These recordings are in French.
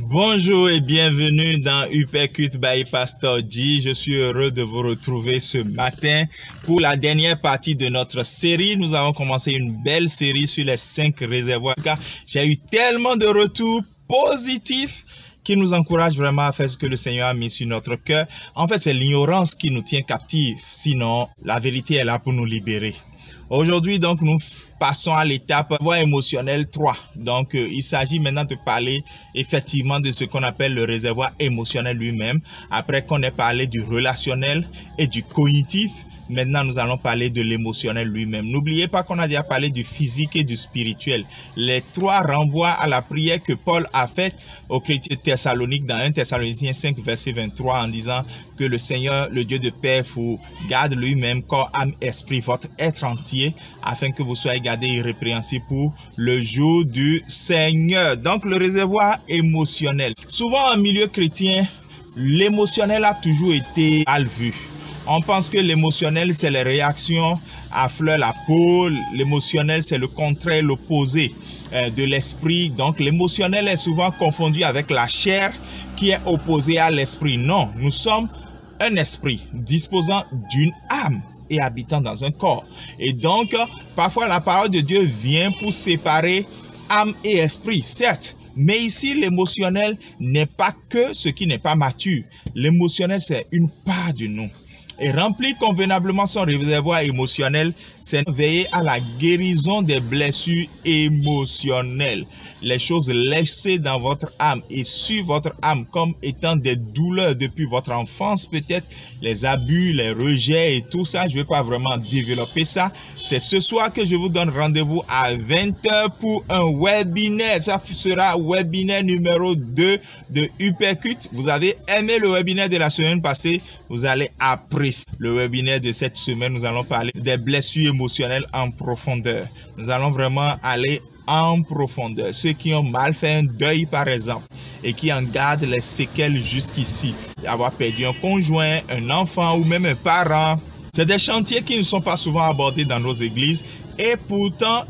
Bonjour et bienvenue dans Uppercut by Pastor G. Je suis heureux de vous retrouver ce matin pour la dernière partie de notre série. Nous avons commencé une belle série sur les 5 réservoirs. J'ai eu tellement de retours positifs qui nous encouragent vraiment à faire ce que le Seigneur a mis sur notre cœur. En fait, c'est l'ignorance qui nous tient captifs. Sinon, la vérité est là pour nous libérer. Aujourd'hui, donc, nous passons à l'étape émotionnelle 3. Donc, il s'agit maintenant de parler effectivement de ce qu'on appelle le réservoir émotionnel lui-même. Après qu'on ait parlé du relationnel et du cognitif, maintenant nous allons parler de l'émotionnel lui-même. N'oubliez pas qu'on a déjà parlé du physique et du spirituel. Les trois renvoient à la prière que Paul a faite aux chrétiens thessaloniques dans 1 Thessaloniciens 5, verset 23, en disant que le Seigneur, le Dieu de paix, vous garde lui-même, corps, âme, esprit, votre être entier, afin que vous soyez gardés irrépréhensibles pour le jour du Seigneur. Donc, le réservoir émotionnel. Souvent, en milieu chrétien, l'émotionnel a toujours été mal vu. On pense que l'émotionnel, c'est les réactions à fleur la peau. L'émotionnel, c'est le contraire, l'opposé de l'esprit. Donc, l'émotionnel est souvent confondu avec la chair qui est opposée à l'esprit. Non, nous sommes un esprit disposant d'une âme et habitant dans un corps. Et donc, parfois, la parole de Dieu vient pour séparer âme et esprit, certes. Mais ici, l'émotionnel n'est pas que ce qui n'est pas mature. L'émotionnel, c'est une part de nous. Et remplir convenablement son réservoir émotionnel, c'est veiller à la guérison des blessures émotionnelles. Les choses laissées dans votre âme et sur votre âme comme étant des douleurs depuis votre enfance peut-être, les abus, les rejets et tout ça, je ne vais pas vraiment développer ça. C'est ce soir que je vous donne rendez-vous à 20 h pour un webinaire. Ça sera webinaire numéro 2 de Uppercut. Vous avez aimé le webinaire de la semaine passée, vous allez apprécier le webinaire de cette semaine. Nous allons parler des blessures émotionnelles en profondeur. Nous allons vraiment aller en profondeur. Ceux qui ont mal fait un deuil, par exemple, et qui en gardent les séquelles jusqu'ici, avoir perdu un conjoint, un enfant ou même un parent. C'est des chantiers qui ne sont pas souvent abordés dans nos églises. Et pourtant,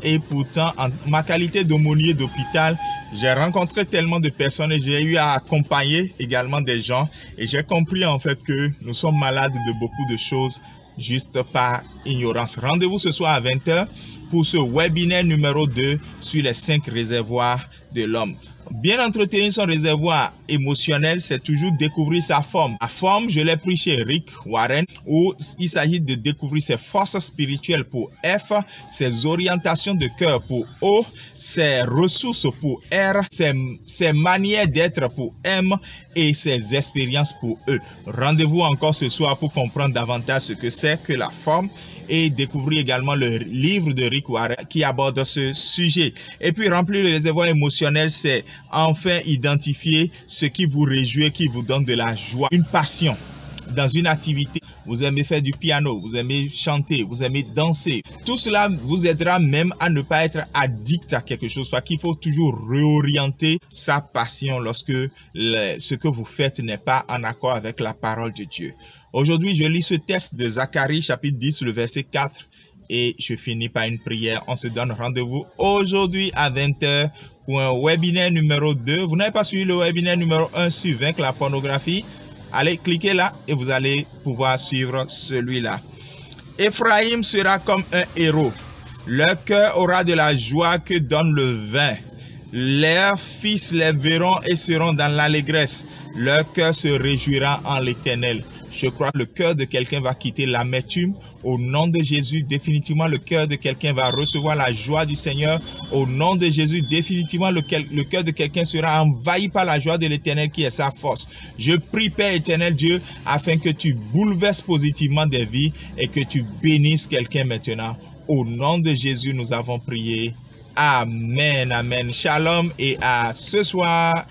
en ma qualité d'aumônier d'hôpital, j'ai rencontré tellement de personnes et j'ai eu à accompagner également des gens. Et j'ai compris en fait que nous sommes malades de beaucoup de choses juste par ignorance. Rendez-vous ce soir à 20 h pour ce webinaire numéro 2 sur les 5 réservoirs de l'homme. Bien entretenir son réservoir émotionnel, c'est toujours découvrir sa forme. La forme, je l'ai pris chez Rick Warren, où il s'agit de découvrir ses forces spirituelles pour F, ses orientations de cœur pour O, ses ressources pour R, ses manières d'être pour M et ses expériences pour E. Rendez-vous encore ce soir pour comprendre davantage ce que c'est que la forme et découvrir également le livre de Rick Warren qui aborde ce sujet. Et puis remplir le réservoir émotionnel, c'est enfin identifier ce qui vous réjouit, qui vous donne de la joie, une passion dans une activité. Vous aimez faire du piano, vous aimez chanter, vous aimez danser. Tout cela vous aidera même à ne pas être addict à quelque chose, parce qu'il faut toujours réorienter sa passion lorsque ce que vous faites n'est pas en accord avec la parole de Dieu. Aujourd'hui, je lis ce texte de Zacharie, chapitre 10, le verset 4, et je finis par une prière. On se donne rendez-vous aujourd'hui à 20 h pour un webinaire numéro 2. Vous n'avez pas suivi le webinaire numéro 1 sur vaincre la pornographie? Allez, cliquez là et vous allez pouvoir suivre celui-là. Éphraïm sera comme un héros. Leur cœur aura de la joie que donne le vin. Leurs fils les verront et seront dans l'allégresse. Leur cœur se réjouira en l'Éternel. Je crois que le cœur de quelqu'un va quitter l'amertume. Au nom de Jésus, définitivement, le cœur de quelqu'un va recevoir la joie du Seigneur. Au nom de Jésus, définitivement, le cœur de quelqu'un sera envahi par la joie de l'Éternel qui est sa force. Je prie, Père éternel Dieu, afin que tu bouleverses positivement des vies et que tu bénisses quelqu'un maintenant. Au nom de Jésus, nous avons prié. Amen, amen. Shalom et à ce soir.